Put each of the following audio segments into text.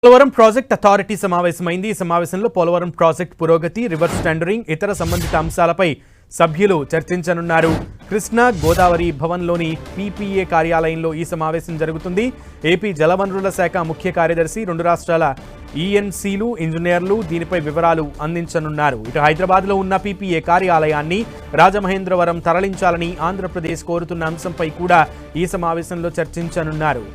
Polavaram project authority సమావేశమైంది. ఈ సమావేశంలో Polavaram project పురోగతి, రివర్స్ టెండరింగ్, ఇతర సంబంధిత అంశాలపై సభ్యులు చర్చించనున్నారు. కృష్ణా గోదావరి భవన్లోని పీపీఏ కార్యాలయంలో ఈ సమావేశం జరుగుతుంది. ఏపీ జలవనరుల శాఖ ముఖ్య కార్యదర్శి, రెండు రాష్ట్రాల ఈఎన్సీలు, ఇంజనీర్లు దీనిపై వివరాలు అందించనున్నారు. ఇటు హైదరాబాద్లో ఉన్న పీపీఏ కార్యాలయాన్ని రాజమహేంద్రవరం తరలించాలని ఆంధ్రప్రదేశ్ కోరుతున్న అంశంపై కూడా ఈ సమావేశంలో చర్చించనున్నారు.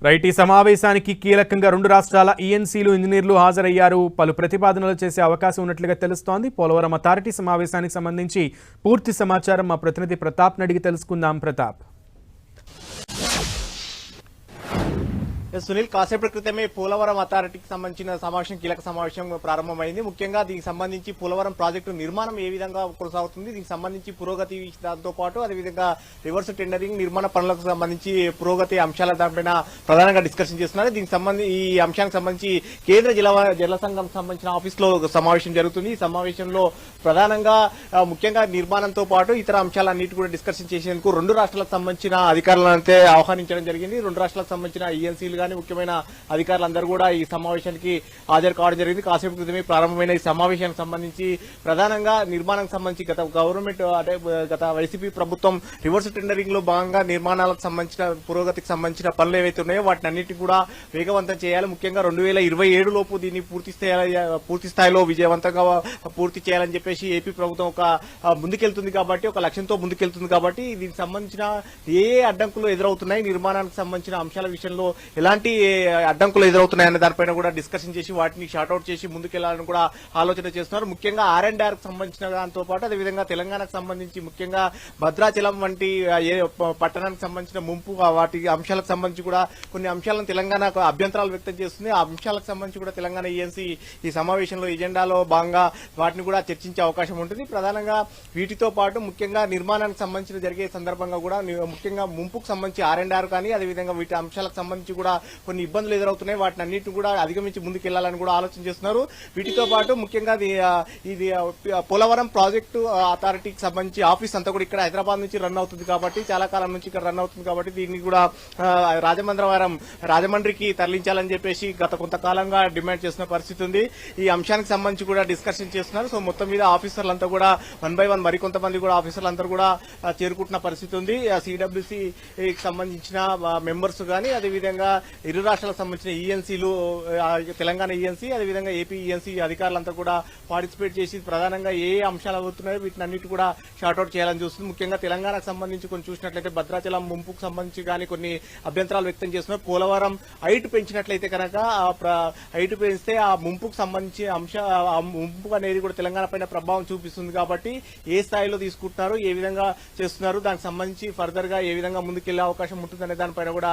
రైట్, ఈ సమావేశానికి కీలకంగా రెండు రాష్ట్రాల ఈఎన్సీలు, ఇంజనీర్లు హాజరయ్యారు. పలు ప్రతిపాదనలు చేసే అవకాశం ఉన్నట్లుగా తెలుస్తోంది. పోలవరం అథారిటీ సమావేశానికి సంబంధించి పూర్తి సమాచారం మా ప్రతినిధి ప్రతాప్ అడిగి తెలుసుకుందాం. ప్రతాప్. సునీల్, కాసేపటి క్రితమే పోలవరం అథారిటీకి సంబంధించిన సమావేశం, కీలక సమావేశం ప్రారంభమైంది. ముఖ్యంగా దీనికి సంబంధించి పోలవరం ప్రాజెక్టు నిర్మాణం ఏ విధంగా కొనసాగుతుంది, దీనికి సంబంధించి పురోగతి, దాంతో పాటు అదేవిధంగా రివర్స్ టెండరింగ్, నిర్మాణ పనులకు సంబంధించి పురోగతి అంశాల దానిపైన ప్రధానంగా డిస్కషన్ చేస్తున్నారు. దీనికి సంబంధించి ఈ అంశానికి సంబంధించి కేంద్ర జల సంఘం సంబంధించిన ఆఫీస్ లో సమావేశం జరుగుతుంది. ఈ సమావేశంలో ప్రధానంగా ముఖ్యంగా నిర్మాణంతో పాటు ఇతర అంశాలన్నిటి కూడా డిస్కషన్ చేసేందుకు రెండు రాష్ట్రాలకు సంబంధించిన అధికారులను ఆహ్వానించడం జరిగింది. రెండు రాష్ట్రాలకు సంబంధించిన ఈఎన్సీలు కానీ ముఖ్యమైన అధికారులందరూ కూడా ఈ సమావేశానికి హాజరు కావడం జరిగింది. కాసేపు క్రితమే ప్రారంభమైన ఈ సమావేశానికి సంబంధించి ప్రధానంగా నిర్మాణానికి సంబంధించి గత వైసీపీ ప్రభుత్వం రివర్స్ టెండరింగ్ లో భాగంగా నిర్మాణాలకు సంబంధించిన పురోగతికి సంబంధించిన పనులు ఏవైతే ఉన్నాయో వాటిని అన్నింటినీ కూడా వేగవంతం చేయాలి. ముఖ్యంగా 2027 లోపు దీన్ని పూర్తి స్థాయిలో విజయవంతంగా పూర్తి చేయాలని చెప్పేసి ఏపీ ప్రభుత్వం ముందుకెళ్తుంది కాబట్టి, ఒక లక్ష్యంతో ముందుకెళ్తుంది కాబట్టి దీనికి సంబంధించిన ఏ అడ్డంకులు ఎదురవుతున్నాయి, నిర్మాణానికి సంబంధించిన అంశాల విషయంలో ఎలాంటి అడ్డంకులు ఎదురవుతున్నాయనే దానిపైన కూడా డిస్కషన్ చేసి వాటిని షార్ట్అవుట్ చేసి ముందుకెళ్లాలని కూడా ఆలోచన చేస్తున్నారు. ముఖ్యంగా R&R కు సంబంధించిన దాంతో పాటు అదేవిధంగా తెలంగాణకు సంబంధించి ముఖ్యంగా భద్రాచలం వంటి పట్టణానికి సంబంధించిన ముంపు, వాటి అంశాలకు సంబంధించి కూడా కొన్ని అంశాలను తెలంగాణకు అభ్యంతరాలు వ్యక్తం చేస్తుంది. ఆ అంశాలకు సంబంధించి కూడా తెలంగాణ ఈఎన్సీ ఈ సమావేశంలో ఎజెండాలో భాగంగా వాటిని కూడా చర్చించే అవకాశం ఉంటుంది. ప్రధానంగా వీటితో పాటు ముఖ్యంగా నిర్మాణానికి సంబంధించిన జరిగే సందర్భంగా కూడా ముఖ్యంగా ముంపుకు సంబంధించి R&R కానీ అదేవిధంగా వీటి అంశాలకు సంబంధించి కూడా కొన్ని ఇబ్బందులు ఎదురవుతున్నాయి. వాటిని అన్నింటిని కూడా అధిగమించి ముందుకెళ్లాలని కూడా ఆలోచన చేస్తున్నారు. వీటితో పాటు ముఖ్యంగా ఇది పోలవరం ప్రాజెక్టు అథారిటీకి సంబంధించి ఆఫీస్ అంతా కూడా ఇక్కడ హైదరాబాద్ నుంచి రన్ అవుతుంది కాబట్టి, చాలా కాలం నుంచి ఇక్కడ రన్ అవుతుంది కాబట్టి దీన్ని కూడా రాజమండ్రికి తరలించాలని చెప్పేసి గత కొంతకాలంగా డిమాండ్ చేస్తున్న పరిస్థితి ఉంది. ఈ అంశానికి సంబంధించి కూడా డిస్కషన్ చేస్తున్నారు. సో మొత్తం మీద ఆఫీసర్లంతా కూడా 1 by 1 మరికొంతమంది కూడా ఆఫీసర్లందరూ కూడా చేరుకుంటున్న పరిస్థితి ఉంది. సిడబ్ల్యూసీకి సంబంధించిన మెంబర్స్ కానీ అదేవిధంగా ఇరు రాష్ట్రాలకు సంబంధించిన ఈఎన్సీలు, తెలంగాణ ఈఎన్సీ అదేవిధంగా ఏపీ ఈఎన్సీ అధికారులంతా కూడా పార్టిసిపేట్ చేసి ప్రధానంగా ఏ అంశాలు అవుతున్నాయో వీటిని అన్నిటి కూడా షార్ట్అవుట్ చేయాలని చూస్తుంది. ముఖ్యంగా తెలంగాణకు సంబంధించి కొన్ని చూసినట్లయితే భద్రాచలం ముంపుకు సంబంధించి కానీ కొన్ని అభ్యంతరాలు వ్యక్తం చేస్తున్నారు. పోలవరం హైట్ పెంచినట్లయితే కనుక హైట్ పెంచితే ఆ ముంపుకు సంబంధించి ముంపు అనేది కూడా తెలంగాణ పైన ప్రభావం చూపిస్తుంది కాబట్టి ఏ స్థాయిలో తీసుకుంటున్నారు, ఏ విధంగా చేస్తున్నారు, దానికి సంబంధించి ఫర్దర్ గా ఏ విధంగా ముందుకెళ్లే అవకాశం ఉంటుందనే దానిపైన కూడా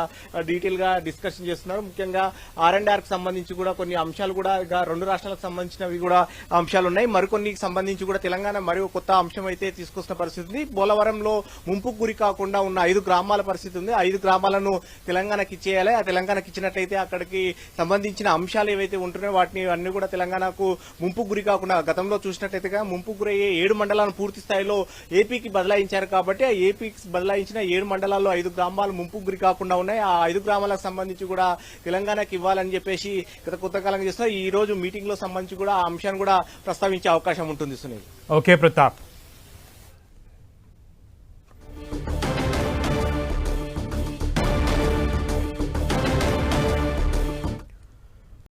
డీటెయిల్ గా డిస్కషన్ చేస్తున్నారు. ముఖ్యంగా R&R కు సంబంధించి కూడా కొన్ని అంశాలు కూడా రెండు రాష్ట్రాలకు సంబంధించినవి కూడా అంశాలు ఉన్నాయి. మరికొన్నికి సంబంధించి కూడా తెలంగాణ మరియు కొత్త అంశం అయితే తీసుకొస్తున్న పరిస్థితి ఉంది. పోలవరంలో ముంపుకు గురి కాకుండా ఉన్న 5 గ్రామాల పరిస్థితి ఉంది. 5 గ్రామాలను తెలంగాణకి ఇచ్చేయాలి. ఆ తెలంగాణకి ఇచ్చినట్లయితే అక్కడికి సంబంధించిన అంశాలు ఏవైతే ఉంటున్నాయో వాటిని అన్ని కూడా తెలంగాణకు ముంపుకు గురి కాకుండా, గతంలో చూసినట్లయితే ముంపుకు గురయ్యే 7 మండలాలను పూర్తి స్థాయిలో ఏపీకి బదలాయించారు కాబట్టి ఆ ఏపీకి బదలాయించిన 7 మండలాల్లో 5 గ్రామాలు ముంపుకు గురి కాకుండా ఉన్నాయి. ఆ 5 గ్రామాలకు సంబంధించి కూడా తెలంగాణకి ఇవ్వాలని చెప్పేసి గత కొంతకాలంగా చేస్తున్నారు. ఈ రోజు మీటింగ్ లో సంబంధించి కూడా ఆ అంశాన్ని కూడా ప్రస్తావించే అవకాశం ఉంటుంది. సునీల్. ఓకే ప్రతాప్.